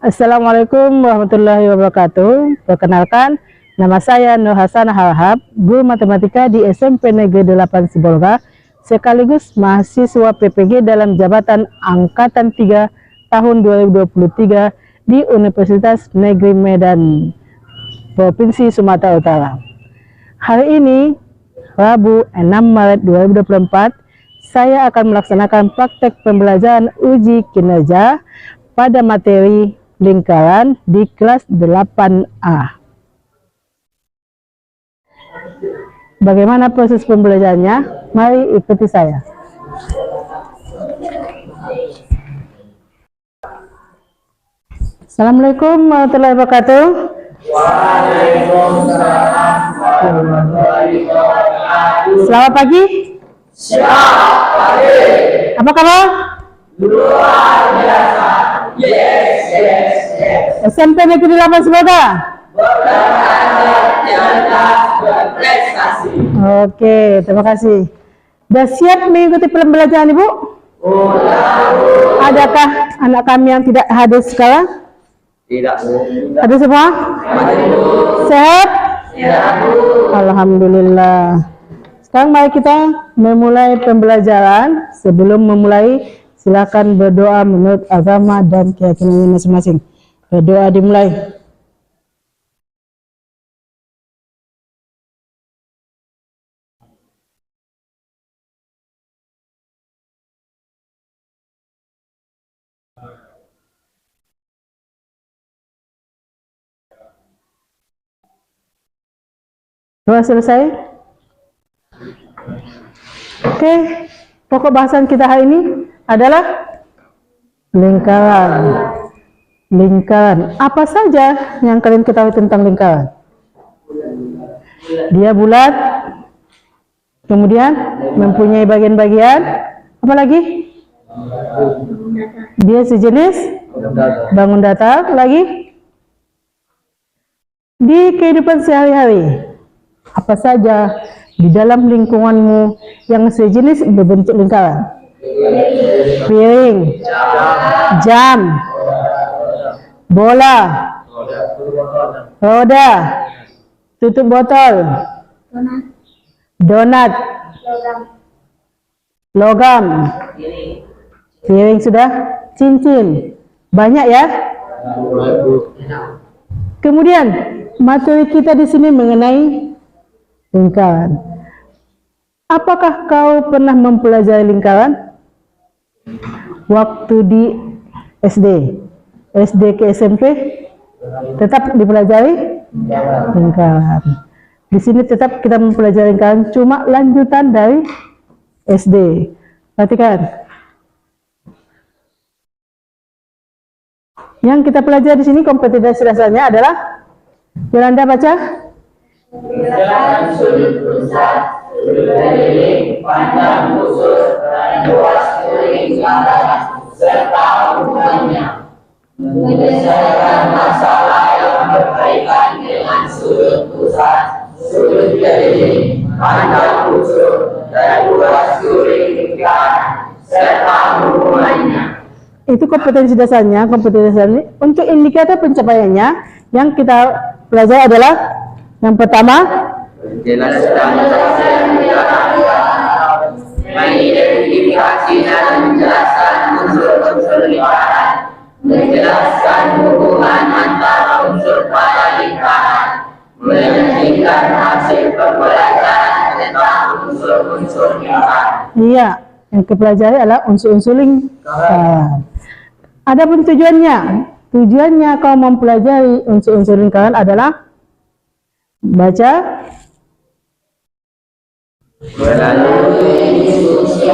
Assalamualaikum warahmatullahi wabarakatuh. Perkenalkan, nama saya Nur Hasanah Harahap, guru matematika di SMP Negeri 8 Sibolga, sekaligus mahasiswa PPG dalam jabatan Angkatan 3 tahun 2023 di Universitas Negeri Medan, Provinsi Sumatera Utara. Hari ini, Rabu 6 Maret 2024, saya akan melaksanakan praktek pembelajaran uji kinerja pada materi lingkaran di kelas 8A. Bagaimana proses pembelajarannya? Mari ikuti saya. Assalamualaikum warahmatullahi wabarakatuh. Waalaikumsalam warahmatullahi wabarakatuh. Selamat pagi. Selamat pagi. Apa kabar? Luar biasa. Yes. SMP Negeri 8 Sibolga. Berbakat cerdas berprestasi. Oke, terima kasih. Sudah siap mengikuti pembelajaran Ibu? Adakah anak kami yang tidak hadir sekarang? Tidak. Ada semua? Sehat? Alhamdulillah. Sekarang mari kita memulai pembelajaran. Sebelum memulai, silakan berdoa menurut agama dan keyakinan masing-masing. Berdoa dimulai. Doa selesai? Oke, pokok bahasan kita hari ini adalah lingkaran. Lingkaran. Apa saja yang kalian ketahui tentang lingkaran? Dia bulat, kemudian mempunyai bagian-bagian. Apa lagi? Dia sejenis bangun datar. Lagi? Di kehidupan sehari-hari, apa saja di dalam lingkunganmu yang sejenis berbentuk lingkaran? Piring, jam, bola, roda, tutup botol, donat, logam, piring sudah, cincin, banyak ya. Kemudian materi kita di sini mengenai lingkaran. Apakah kau pernah mempelajari lingkaran waktu di SD ke SMP? Tetap dipelajari lingkaran. Di sini tetap kita mempelajari lingkaran, cuma lanjutan dari SD. Perhatikan. Yang kita pelajari di sini kompetensi dasarnya adalah, Yolanda baca. Jalan sudut pusat, sudut keliling, panjang khusus, dan luas keliling lingkaran, serta hubungannya. Menyelesaikan masalah yang berkaitan dengan sudut pusat, sudut keliling, panjang khusus, dan luas keliling lingkaran, serta hubungannya. Itu kompetensi dasarnya. Kompetensi dasarnya untuk indikator pencapaiannya yang kita pelajari adalah yang pertama, menjelaskan mengidentifikasi dan menjelaskan unsur-unsur lingkaran, menjelaskan hubungan antara unsur pada lingkaran, menyajikan hasil pembelajaran tentang unsur-unsur lingkaran. Iya, yang dipelajari adalah unsur-unsur lingkaran. Adapun tujuannya kau mempelajari unsur-unsur lingkaran adalah, baca. Melalui instruksi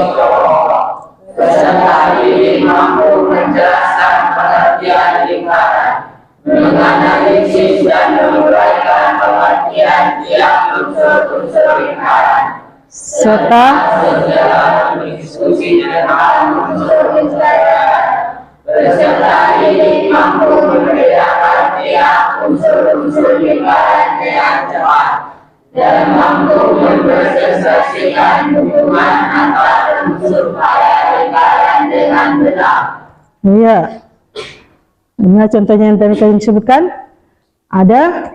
peserta didik mampu menjelaskan pengertian lingkaran, menganalisis dan menguraikan pengertian tiap unsur-unsur lingkaran, serta berdiskusi tentang unsur-unsur lingkaran. Peserta didik mampu membedakan tiap unsur-unsur lingkaran dengan cepat dan mampu mempresentasikan hubungan antara unsur pada lingkaran dengan benar. Iya. Nah, contohnya yang tadi kalian sebutkan ada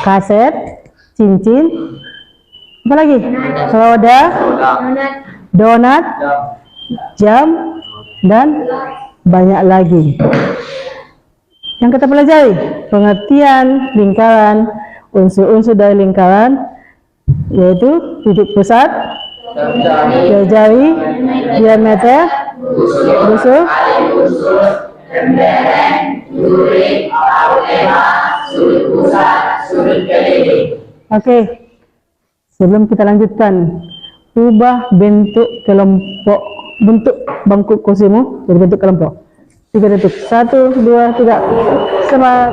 kaset, cincin, apa lagi? Roda, donat, jam, dan banyak lagi. Yang kita pelajari pengertian lingkaran, unsur-unsur dari lingkaran, yaitu titik pusat, jari, diameter, busur, Oke, sebelum kita lanjutkan, ubah bentuk kelompok, bentuk bangku kursimu jadi bentuk kelompok. 3 detik, 1, 2, 3, semangat.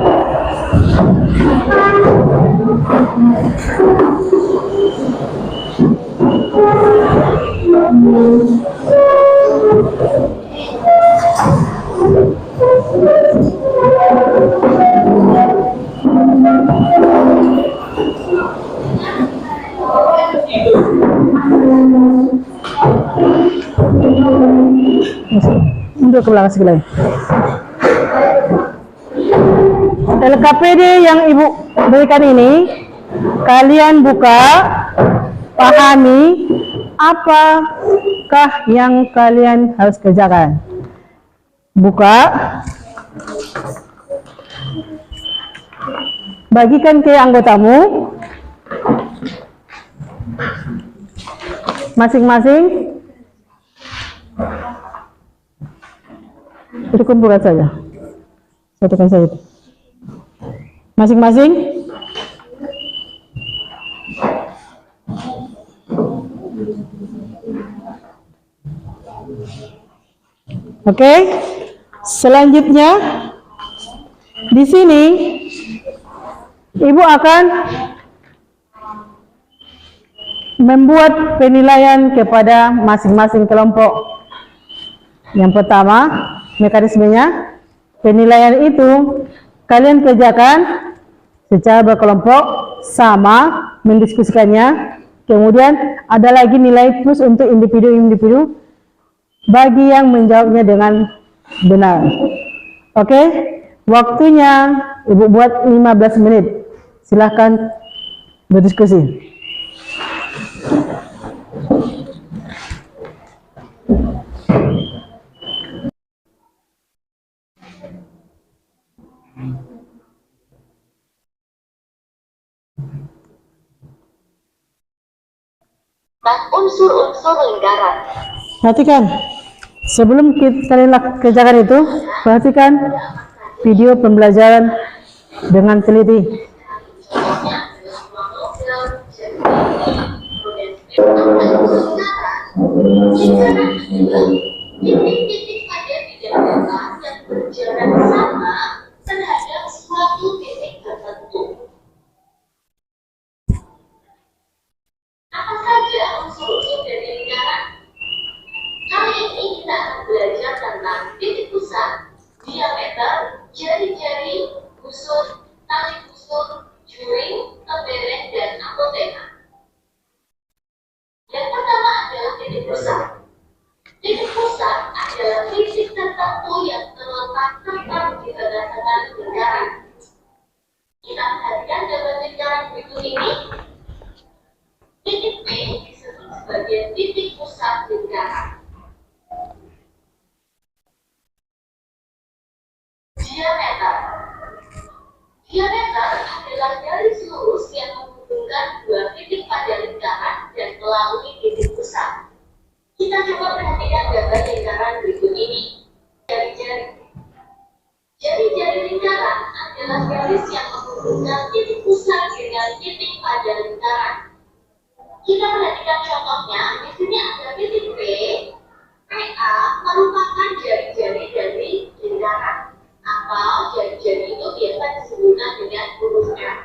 Mundur ke belakang sekali. LKPD yang Ibu berikan ini, kalian buka, pahami apakah yang kalian harus kerjakan. Buka, bagikan ke anggotamu masing-masing. Itu kumpulkan saja, satukan saja masing-masing. Oke, selanjutnya di sini Ibu akan membuat penilaian kepada masing-masing kelompok. Yang pertama, mekanismenya, penilaian itu kalian kerjakan secara berkelompok, sama, mendiskusikannya. Kemudian ada lagi nilai plus untuk individu-individu bagi yang menjawabnya dengan benar. Oke, waktunya Ibu buat 15 menit. Silahkan berdiskusi. Dan unsur-unsur lingkaran. Perhatikan, sebelum kita kerjakan itu, perhatikan video pembelajaran dengan teliti. Titik-titik pada bidang data yang berjalan sama terhadap suatu titik tertentu. Apa saja unsur-unsur dari lingkaran? Kali ini kita akan belajar tentang titik pusat, diameter, jari-jari, busur, tali busur, juring, kebereng, dan apoteka. Yang pertama adalah titik pusat. Titik pusat adalah titik tertentu yang terletak tepat di tengah-tengah lingkaran. Kita perhatikan gambar lingkaran berikut ini. Titik P disebut sebagai titik pusat lingkaran. Diameter. Diameter adalah garis lurus yang menghubungkan dua titik pada lingkaran dan melalui titik pusat. Kita coba perhatikan gambar lingkaran berikut ini. Jari-jari. Jari-jari lingkaran adalah garis yang menghubungkan titik pusat dengan titik pada lingkaran. Kita perhatikan contohnya, di sini ada titik P. PA merupakan jari-jari dari lingkaran, atau jari-jari itu biasa disebutkan dengan huruf M.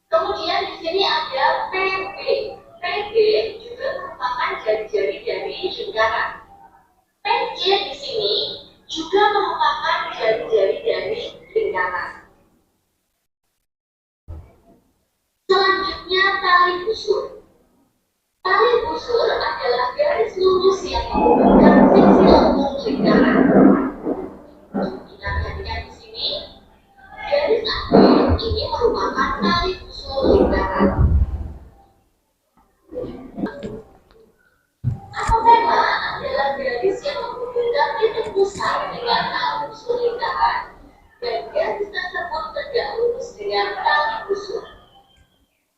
Kemudian di sini ada PB. PB juga merupakan jari-jari dari lingkaran. PJ di sini juga merupakan jari-jari dari lingkaran. Selanjutnya tali busur. Tali busur adalah garis lurus yang menghubungkan sisi lengkung lingkaran. Kita perhatikan di sini. ini merupakan tali usul lingkaran. Apotema adalah garis yang menghubungkan titik pusat dengan tali usul lingkaran, dan garis tersebut tegak lurus dengan tali usul.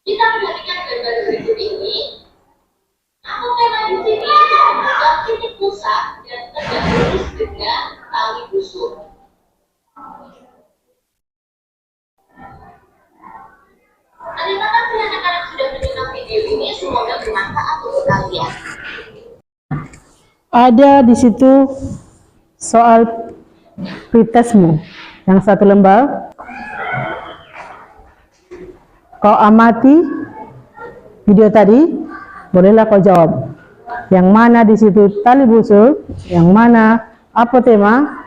Kita perhatikan gambar berikut ini. Apotema di sini menghubungkan titik pusat dan tegak lurus dengan tali usul. Terima kasih anak-anak sudah menonton video ini, semoga bermanfaat untuk kalian. Ada di situ soal pretesmu yang satu lembar. Kau amati video tadi, bolehlah kau jawab. Yang mana di situ tali busur, yang mana apotema?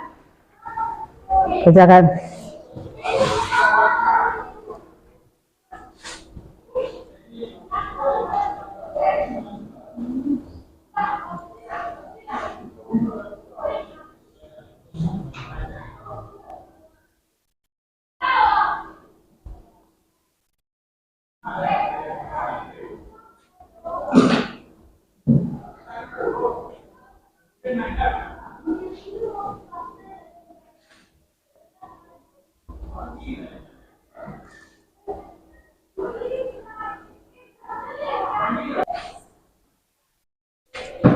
Kerjakan.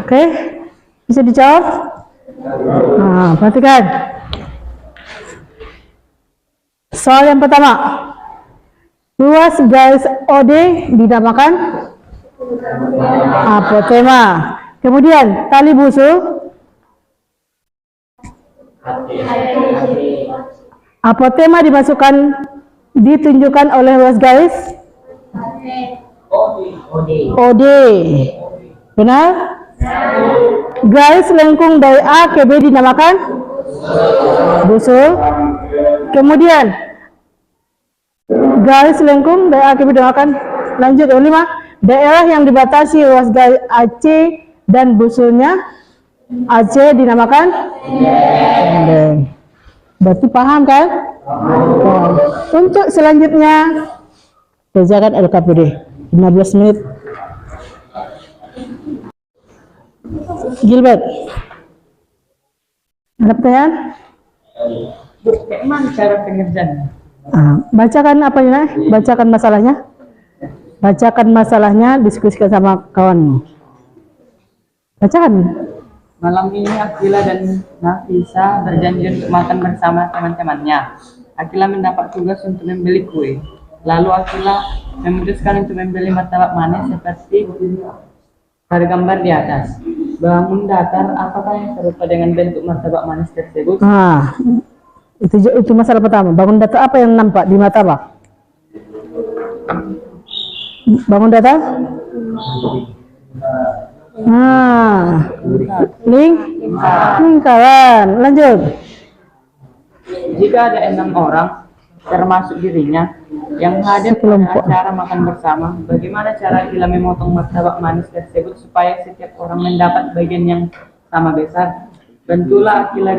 Oke, bisa dijawab? Nah, perhatikan. Soal yang pertama. Ruas garis OD dinamakan apotema. Kemudian tali busur. Apotema ditunjukkan oleh ruas garis OD. Benar? Garis lengkung dari A ke B dinamakan busur. Kemudian garis lengkung dari A ke B dinamakan, lanjut yang 5, daerah yang dibatasi ruas garis AC dan busurnya AC dinamakan pendek. Berarti paham kan? Untuk selanjutnya kerjakan LKPD 15 menit. Gilbert, ada pertanyaan? Bagaimana cara pengerjaan? Bacakan apanya? Bacakan masalahnya. Bacakan masalahnya, diskusikan sama kawanmu. Bacakan. Malam ini Akila dan Nafisa berjanji untuk makan bersama teman-temannya. Akila mendapat tugas untuk membeli kue. Lalu Akila memutuskan untuk membeli martabak manis seperti pada gambar di atas. Bangun datar, apakah yang serupa dengan bentuk martabak manis tersebut? Itu masalah pertama. Bangun datar apa yang nampak di martabak? Bangun datar? Lingkaran. Lanjut. Jika ada 6 orang, termasuk dirinya, yang hadir pada acara makan bersama, bagaimana cara Akila memotong martabak manis tersebut supaya setiap orang mendapat bagian yang sama besar? Bantulah Akila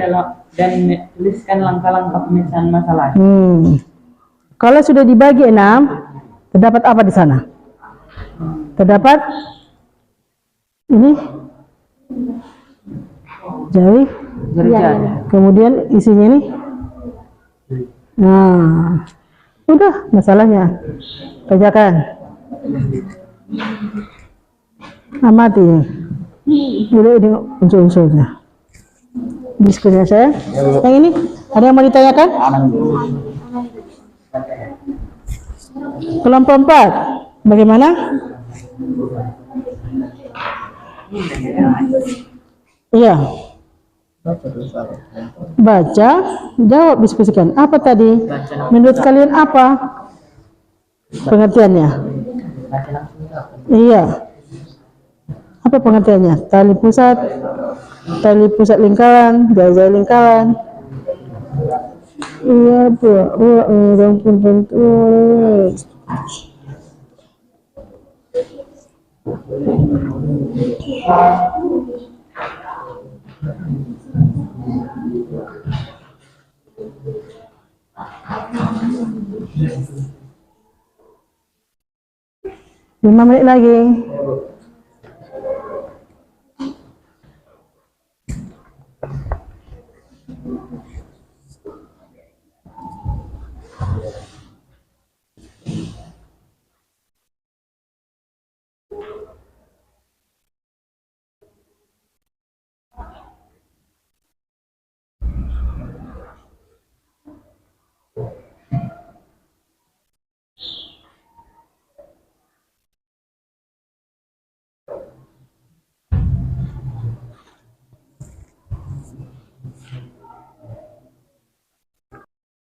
dan tuliskan langkah-langkah pemecahan masalah. Kalau sudah dibagi 6, terdapat apa di sana? Terdapat ini jari. Kemudian isinya ini. Nah, udah masalahnya. Kerjakan. Amati. Udah ini unsur-unsurnya. Diskusinya saya. Yang ini ada yang mau ditanyakan? Kelompok 4 bagaimana? Iya. Baca, jawab, diskusikan. Apa tadi? Menurut kalian apa pengertiannya? Iya. Apa pengertiannya? Tali pusat lingkaran, jari lingkaran. Iya, Bu. Orang pun tentu. Lima menit lagi.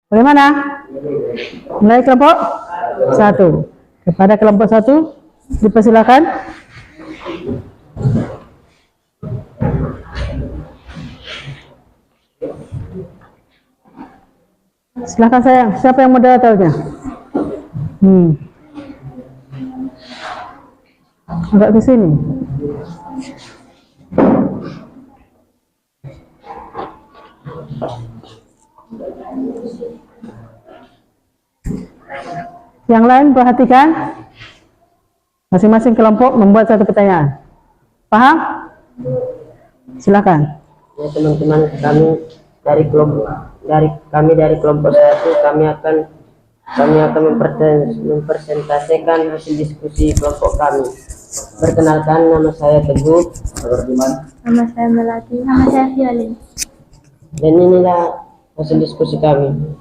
Bagaimana? Mulai kelompok 1. Kepada kelompok 1 dipersilakan. Silakan sayang. Siapa yang moderatornya? Agak ke sini. Yang lain perhatikan, masing-masing kelompok membuat satu pertanyaan. Paham? Silakan. Ya teman-teman, kami dari kelompok 1 kami akan mempresentasikan hasil diskusi kelompok kami. Perkenalkan, nama saya Teguh. Nama saya Melati. Nama saya Violin. Dan inilah hasil diskusi kami.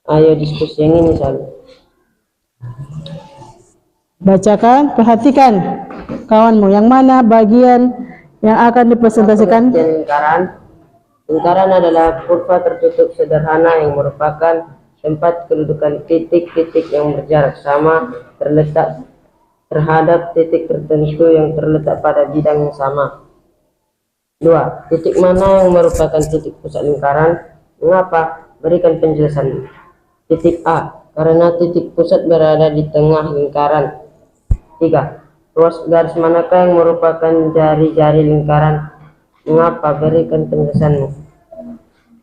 Ayo diskusi yang ini Sal. Bacakan, perhatikan kawanmu. Yang mana bagian yang akan dipresentasikan? Lingkaran adalah kurva tertutup sederhana yang merupakan tempat kedudukan titik-titik yang berjarak sama terletak terhadap titik tertentu yang terletak pada bidang yang sama. 2. Titik mana yang merupakan titik pusat lingkaran? Mengapa? Berikan penjelasan. Titik A, karena titik pusat berada di tengah lingkaran. 3. Ruas garis manakah yang merupakan jari-jari lingkaran? Mengapa? Berikan penjelasanmu.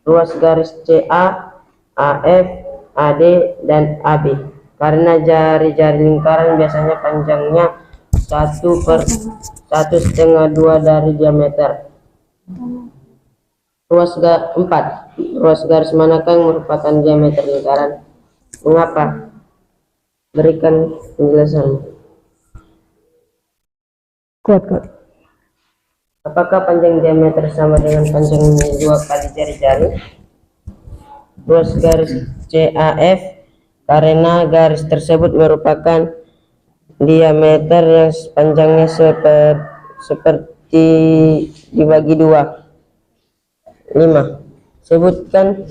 Ruas garis CA, AF, AD, dan AB. Karena jari-jari lingkaran biasanya panjangnya 1/1/2 dari diameter. 4. Ruas garis manakah yang merupakan diameter lingkaran? Mengapa? Berikan penjelasan. Kuat. Apakah panjang diameter sama dengan panjang 2 kali jari-jari? Ruas garis CAF karena garis tersebut merupakan diameter yang panjangnya seperti dibagi 2. 5. Sebutkan.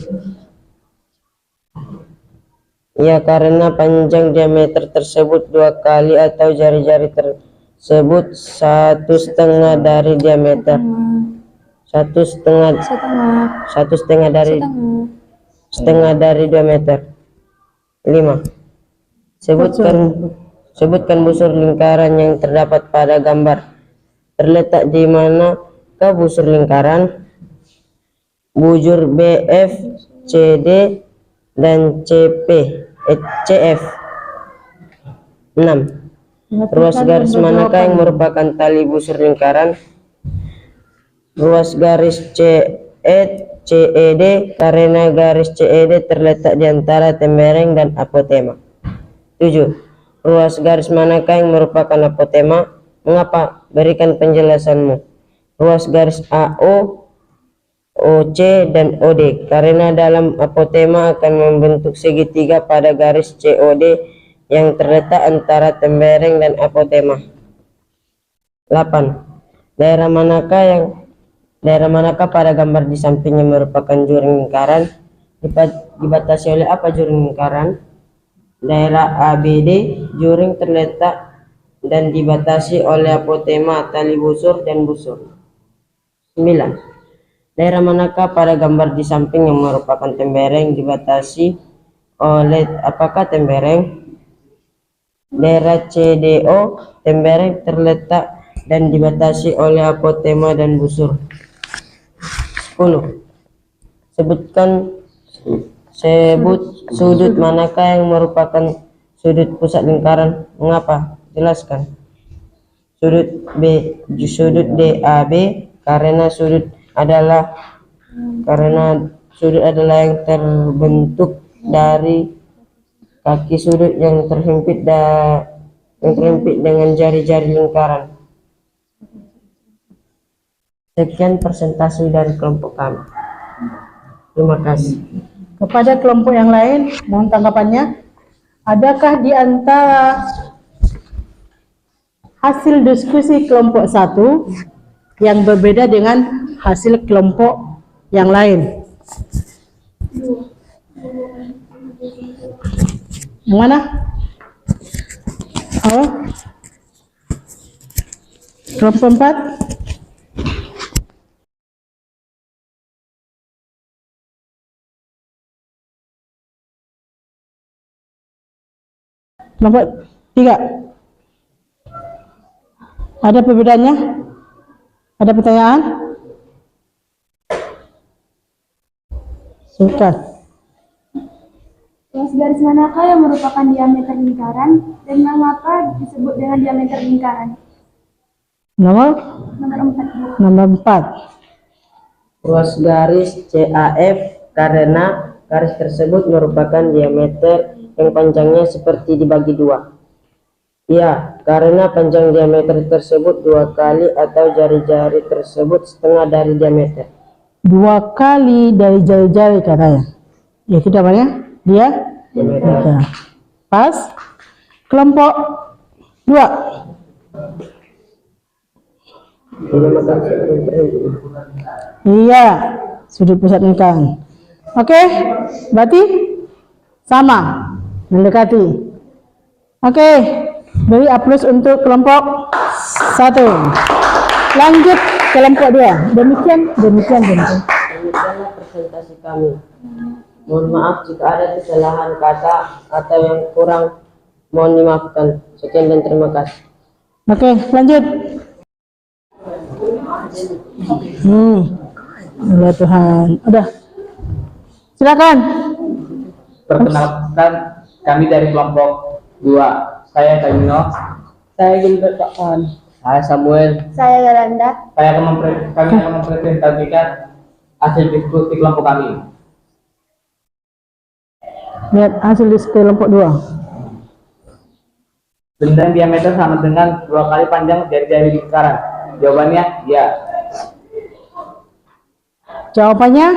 Ya, karena panjang diameter tersebut 2 kali atau jari-jari tersebut 1/2 dari diameter. 1/2 dari diameter. 5. Sebutkan busur lingkaran yang terdapat pada gambar. Terletak di mana ke busur lingkaran? Bujur BF, CD, dan CF. 6. Ruas garis manakah yang merupakan tali busur lingkaran? Ruas garis CED karena garis CED terletak di antara tembereng dan apotema. 7. Ruas garis manakah yang merupakan apotema? Mengapa? Berikan penjelasanmu. Ruas garis AO, OC, dan OD karena dalam apotema akan membentuk segitiga pada garis COD yang terletak antara tembereng dan apotema. 8. Daerah manakah pada gambar di sampingnya merupakan juring lingkaran? Dibatasi oleh apa juring lingkaran? Daerah ABD, juring terletak dan dibatasi oleh apotema, tali busur, dan busur. 9. Daerah manakah pada gambar di samping yang merupakan tembereng dibatasi oleh apakah tembereng? Daerah CDO, tembereng terletak dan dibatasi oleh apotema dan busur. 10. sebut sudut manakah yang merupakan sudut pusat lingkaran. Mengapa? Jelaskan. Sudut DAB karena sudut adalah yang terbentuk dari kaki sudut yang terhimpit dengan jari-jari lingkaran. Sekian presentasi dari kelompok kami. Terima kasih. Kepada kelompok yang lain, mohon tanggapannya. Adakah di antara hasil diskusi kelompok 1 yang berbeda dengan hasil kelompok yang lain? Yang mana? Oh, kelompok 4. Kelompok 3. Ada perbedaannya? Ada pertanyaan? Silakan. Ruas garis manakah yang merupakan diameter lingkaran dan mengapa disebut dengan diameter lingkaran? Nomor 4. nomor 4. Ruas garis CAF karena garis tersebut merupakan diameter yang panjangnya seperti dibagi 2. Ya, karena panjang diameter tersebut 2 kali atau jari-jari tersebut setengah dari diameter. 2 kali dari jari-jari katanya. Ya, itu namanya dia diameter. Pas. Kelompok 2. Iya, sudut pusat lingkaran. Oke, berarti sama, mendekati. Oke, beri aplaus untuk kelompok 1. Lanjut kelompok 2. Demikian. Demikianlah presentasi kami. Mohon maaf jika ada kesalahan kata atau yang kurang, mohon dimaafkan. Sekian dan terima kasih. Oke, lanjut. Ya Tuhan. Udah. Silakan. Perkenalkan, kami dari kelompok 2. Saya Kamino. Saya Gilbert Pakon. Saya Samuel. Saya Yolanda. Kami akan mempresentasikan hasil diskusi kelompok kami. Lihat hasil di kelompok 2. Benda diameter sama dengan 2 kali panjang jari-jari lingkaran. Jawabannya ya. Jawabannya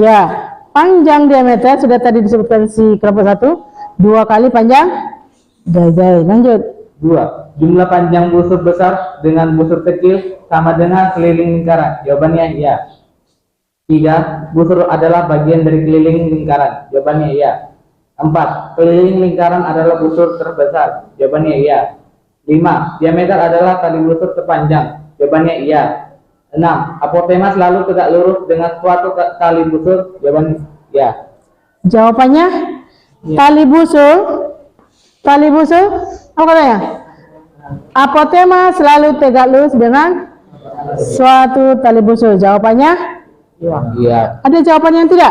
ya. Panjang diameter sudah tadi disebutkan si kelompok 1, 2 kali panjang jari-jari. Lanjut. 2. Jumlah panjang busur besar dengan busur kecil sama dengan keliling lingkaran. Jawabannya ya. 3. Busur adalah bagian dari keliling lingkaran. Jawabannya ya. 4. Keliling lingkaran adalah busur terbesar. Jawabannya iya. 5. Diameter adalah tali busur terpanjang. Jawabannya iya. 6. Apotema selalu tegak lurus dengan suatu tali busur. Jawabannya iya. Jawabannya Ya. tali busur. Apa katanya? Apotema selalu tegak lurus dengan suatu tali busur. Jawabannya Iya. ada jawaban yang tidak?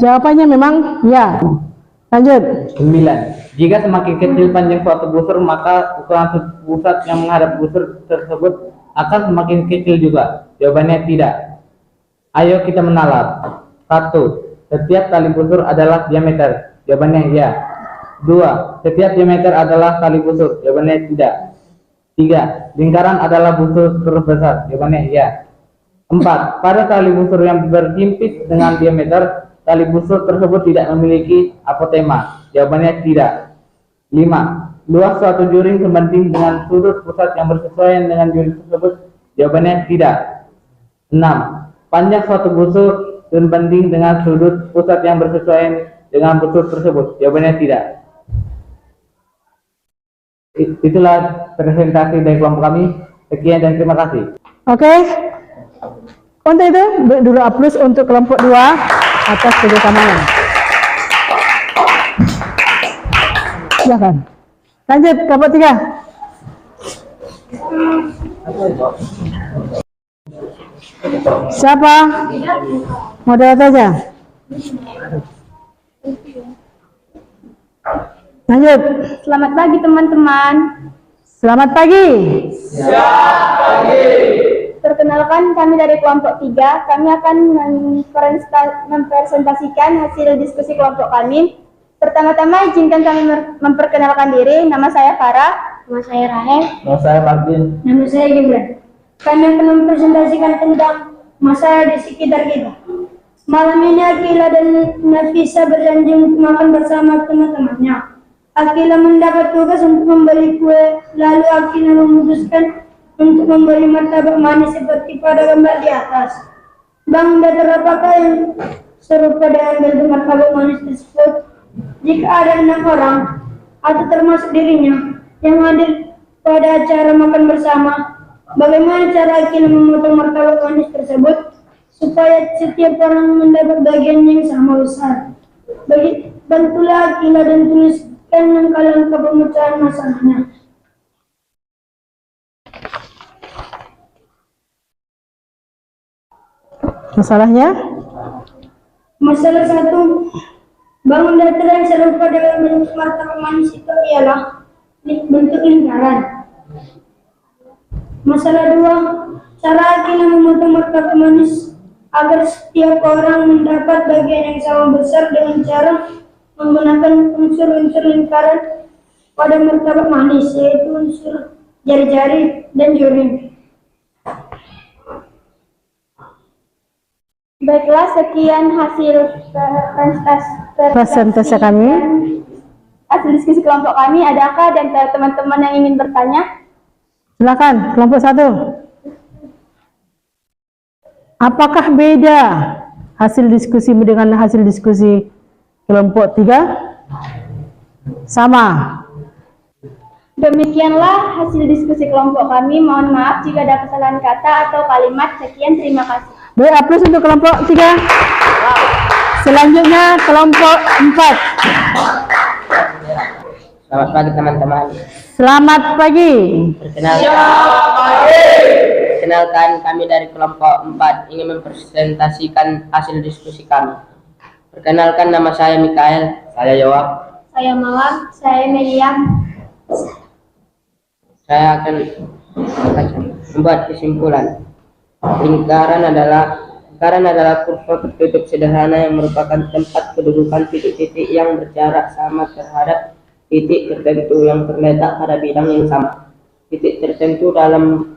Jawabannya memang ya. Lanjut. 9. Jika semakin kecil panjang suatu busur, maka ukuran pusat yang menghadap busur tersebut akan semakin kecil juga. Jawabannya tidak. Ayo kita menalar. 1. Setiap tali busur adalah diameter. Jawabannya iya. 2. Setiap diameter adalah tali busur. Jawabannya tidak. 3. Lingkaran adalah busur terbesar. Jawabannya iya. 4. Pada tali busur yang berhimpit dengan diameter, tali busur tersebut tidak memiliki apotema. Jawabannya tidak. 5. Luas suatu juring sebanding dengan sudut pusat yang bersesuaian dengan juring tersebut. Jawabannya tidak. 6. Panjang suatu busur sebanding dengan sudut pusat yang bersesuaian dengan busur tersebut. Jawabannya tidak. Itulah presentasi dari kelompok kami. Sekian dan terima kasih. Oke. Untuk itu, beri dulu aplaus untuk kelompok 2 atas kerjasamanya. Silakan. Lanjut kelompok 3. Siapa? Moderator aja. Lanjut. Selamat pagi teman-teman. Selamat pagi. Perkenalkan, kami dari kelompok 3. Kami akan mempresentasikan hasil diskusi kelompok kami. Pertama-tama izinkan kami memperkenalkan diri. Nama saya Farah. Nama saya Rahel. Nama saya Martin. Nama saya Gibran. Kami akan mempresentasikan tentang masalah di sekitar kita. Malam ini Akila dan Nafisa berjanji untuk makan bersama teman-temannya. Akila mendapat tugas untuk membeli kue, lalu Akila memutuskan untuk membeli martabak manis seperti pada gambar di atas. Bang, ada apakah yang serupa dengan bentuk martabak manis tersebut? Jika ada 6 orang, atau termasuk dirinya, yang hadir pada acara makan bersama, bagaimana cara Akila memotong martabak manis tersebut supaya setiap orang mendapat bagian yang sama besar? Bantulah Akila dan tuliskan langkah-langkah pemecahan masalahnya. Masalahnya? Masalah 1, bangun datar yang serupa dengan bentuk martabak manis itu ialah bentuk lingkaran. Masalah 2, cara Akila memotong martabak manis agar setiap orang mendapat bagian yang sama besar dengan cara menggunakan unsur-unsur lingkaran pada martabak manis, yaitu unsur jari-jari dan juri. Baiklah, sekian hasil Presentasi kami. hasil diskusi kelompok kami. Adakah dan teman-teman yang ingin bertanya? Silakan, kelompok 1. Apakah beda hasil diskusimu dengan hasil diskusi kelompok 3? Sama. Demikianlah hasil diskusi kelompok kami. Mohon maaf jika ada kesalahan kata atau kalimat. Sekian, terima kasih. Baik, aplaus untuk kelompok 3. Selanjutnya kelompok 4. Selamat pagi teman-teman. Selamat pagi. Perkenalkan, kami dari kelompok 4 ingin mempresentasikan hasil diskusi kami. Perkenalkan, nama saya Mikael. Saya Yoab. Saya Mawar. Saya Meriam. Saya akan membuat kesimpulan. Lingkaran adalah kurva tertutup sederhana yang merupakan tempat kedudukan titik-titik yang berjarak sama terhadap titik tertentu yang terletak pada bidang yang sama. Titik tertentu dalam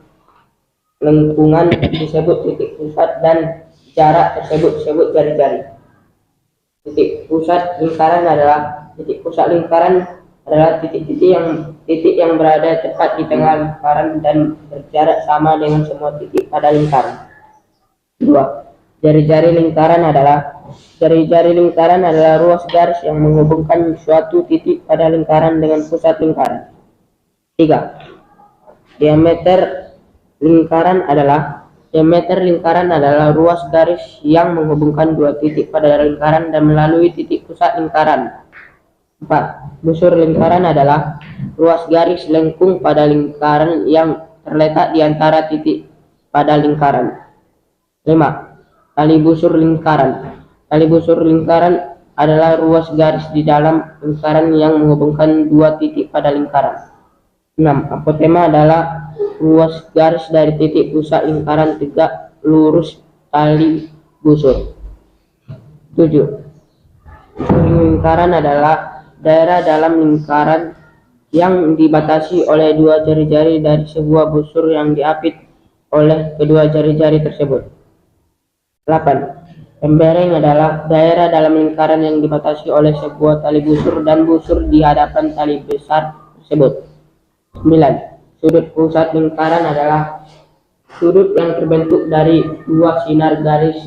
lengkungan disebut titik pusat dan jarak tersebut disebut jari-jari. Titik pusat lingkaran adalah titik yang berada tepat di tengah lingkaran dan berjarak sama dengan semua titik pada lingkaran. 2. Jari-jari lingkaran adalah ruas garis yang menghubungkan suatu titik pada lingkaran dengan pusat lingkaran. 3. Diameter lingkaran adalah ruas garis yang menghubungkan dua titik pada lingkaran dan melalui titik pusat lingkaran. 4. Busur lingkaran adalah ruas garis lengkung pada lingkaran yang terletak di antara titik pada lingkaran. 5. Tali busur lingkaran. Tali busur lingkaran adalah ruas garis di dalam lingkaran yang menghubungkan dua titik pada lingkaran. 6. Apotema adalah ruas garis dari titik pusat lingkaran tegak lurus tali busur. 7. Lingkaran adalah daerah dalam lingkaran yang dibatasi oleh dua jari-jari dari sebuah busur yang diapit oleh kedua jari-jari tersebut. 8. Pembereng adalah daerah dalam lingkaran yang dibatasi oleh sebuah tali busur dan busur di hadapan tali besar tersebut. 9. Sudut pusat lingkaran adalah sudut yang terbentuk dari dua sinar garis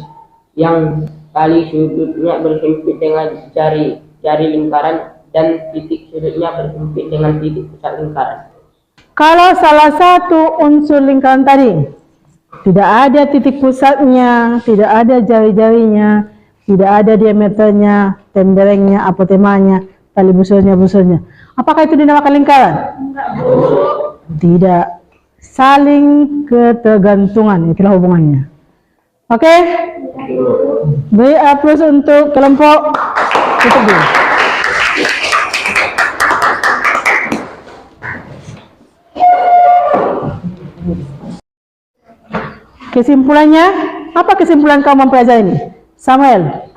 yang tali sudutnya berhimpit dengan jari-jari lingkaran dan titik sudutnya berhimpit dengan titik pusat lingkaran. Kalau salah satu unsur lingkaran tadi tidak ada titik pusatnya, tidak ada jari-jarinya, tidak ada diameternya, pemberengnya, apotemanya, tali busurnya, apakah itu dinamakan lingkaran? Tidak. Saling ketergantungan, itulah hubungannya. Oke? Beri aplaus untuk kelompok tutup dulu. Kesimpulannya, apa kesimpulan kau mempelajari ini? Samuel,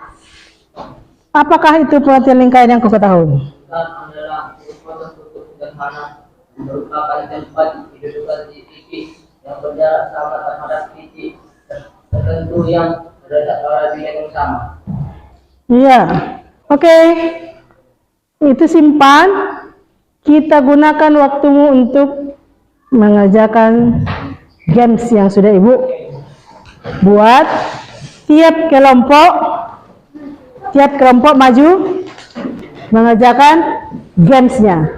apakah itu pengertian lingkaran yang kau ketahui? Adalah merupakan bentuk sederhana, merupakan tempat kedudukan titik yang berjarak sama terhadap titik tertentu yang terletak pada bidang yang sama. Iya, oke. Itu simpan. Kita gunakan waktumu untuk mengerjakan games yang sudah ibu buat. Tiap kelompok maju mengerjakan gamesnya.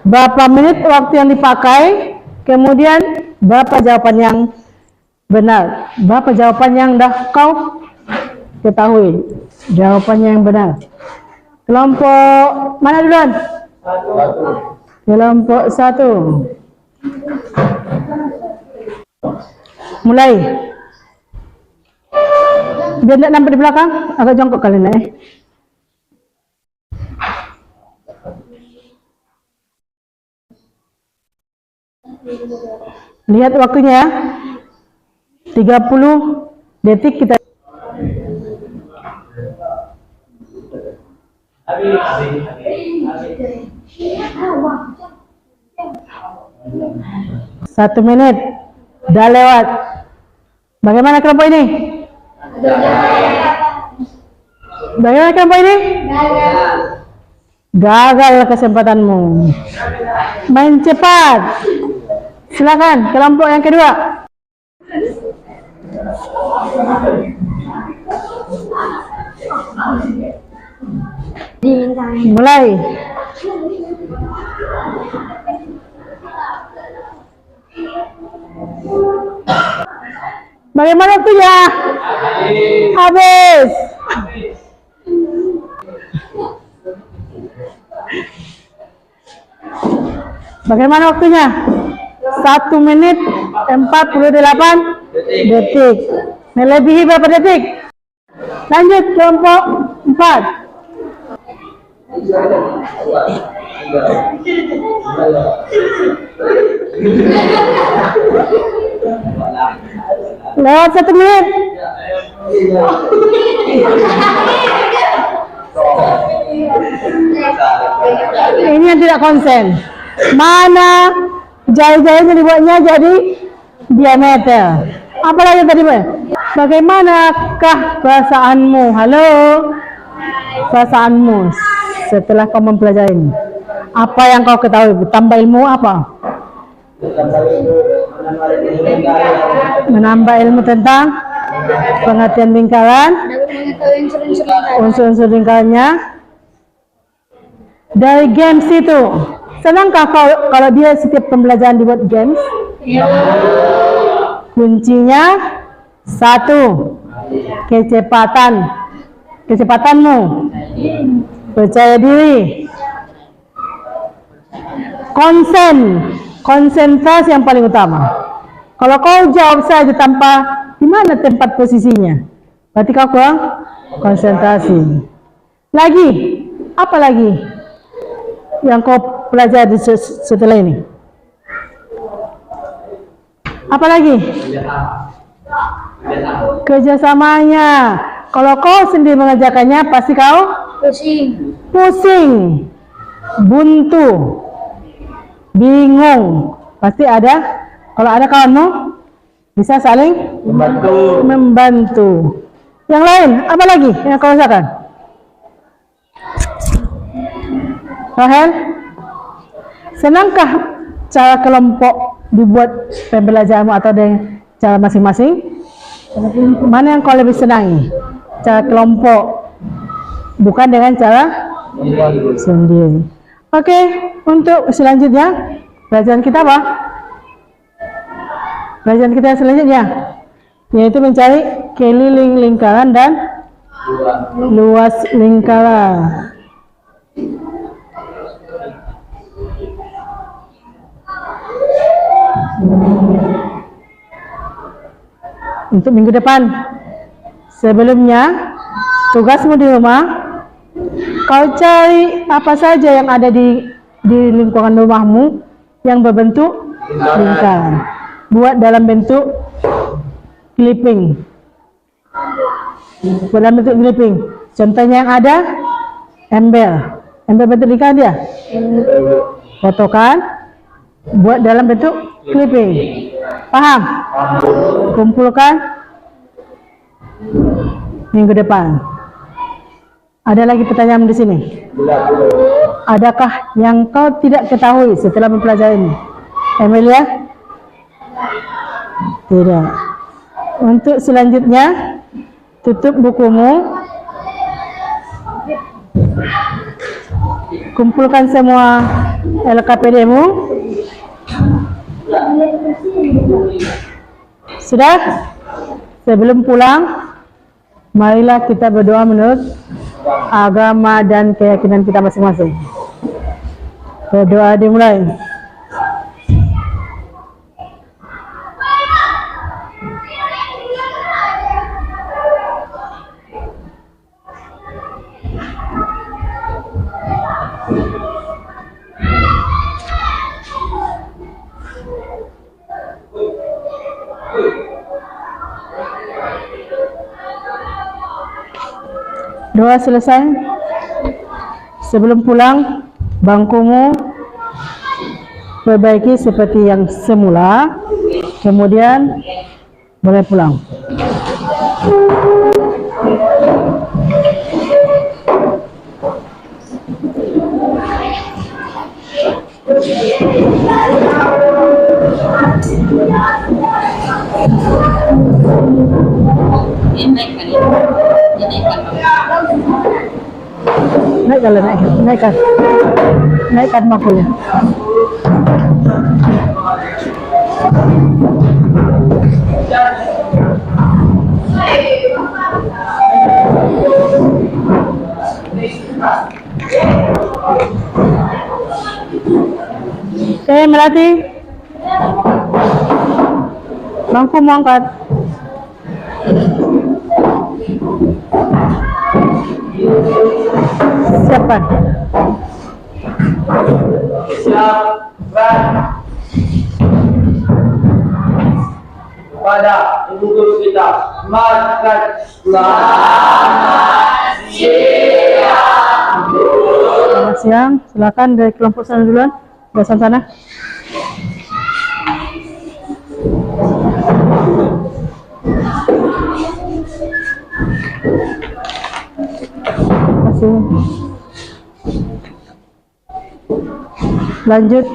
Berapa menit waktu yang dipakai, kemudian berapa jawaban yang benar, berapa jawaban yang dah kau ketahui jawabannya yang benar. Kelompok mana duluan? Kelompok 1. Mulai. Biar tidak nampak di belakang, agak jongkok kalian Lihat waktunya, 30 detik kita. Satu menit dah lewat. Bagaimana kelompok ini? Bagaimana kelompok ini? Gagal kesempatanmu. Main cepat. Silakan kelompok yang kedua. Mulai. Bagaimana waktunya? Habis. Bagaimana waktunya? 1 menit 48 detik. Melebihi berapa detik? Lanjut kelompok 4. Lewat 1 menit. Ini yang tidak konsen. Mana jari-jarinya dibuatnya jadi diameter. Apalagi tadi, bagaimanakah perasaanmu? Halo, perasaanmu setelah kau mempelajari ini? Apa yang kau ketahui? Tambah ilmu apa? Menambah ilmu tentang pengertian lingkaran, unsur-unsur lingkarannya. Dari games itu, senangkah kalau dia setiap pembelajaran dibuat games? Kuncinya 1, kecepatanmu, percaya diri, konsentrasi yang paling utama. Kalau kau jawab saja tanpa di mana tempat posisinya, berarti kau kurang konsentrasi. Lagi, apa lagi yang kau pelajari setelah ini? Apa lagi? Kerjasamanya. Kalau kau sendiri mengerjakannya, pasti kau pusing, buntu, bingung. Pasti ada. Kalau ada kawanmu, bisa saling membantu. Yang lain, apa lagi yang kau rasakan? Rahel, senangkah cara kelompok dibuat pembelajaranmu atau dengan cara masing-masing? Mana yang kau lebih senangi? Cara kelompok, bukan dengan cara sendiri. Oke, untuk selanjutnya pelajaran kita apa? Pelajaran kita selanjutnya yaitu mencari keliling lingkaran dan luas lingkaran. Untuk minggu depan Sebelumnya, tugasmu di rumah, kau cari apa saja yang ada di lingkungan rumahmu yang berbentuk lingkaran. Buat dalam bentuk clipping. Buat dalam bentuk clipping. Contohnya yang ada, embel. Embel bentuk lingkaran dia. Fotokan, buat dalam bentuk clipping. Paham? Kumpulkan minggu depan. Ada lagi pertanyaan di sini? Adakah yang kau tidak ketahui setelah mempelajari ini? Emilia? Tidak. Untuk selanjutnya, tutup bukumu. Kumpulkan semua LKPD-mu. Sudah? Sebelum pulang, marilah kita berdoa menurut agama dan keyakinan kita masing-masing. Berdoa dimulai. Doa selesai. Sebelum pulang, bangkumu perbaiki seperti yang semula, kemudian boleh pulang. Naikkan bangkunya. Oke, Melati. Bangku mau angkat. Siapkan. Siapkan. Kepada ibu guru kita, makan. Selamat siang. Silakan dari kelompok sana duluan. Besan sana. Terima kasih. Lanjut.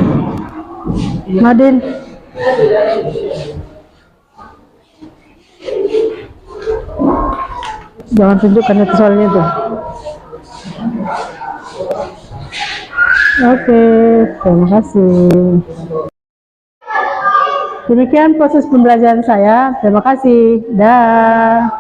Madin. Jangan tunjukkan itu soalnya itu. Oke, terima kasih. Demikian proses pembelajaran saya. Terima kasih. Dah.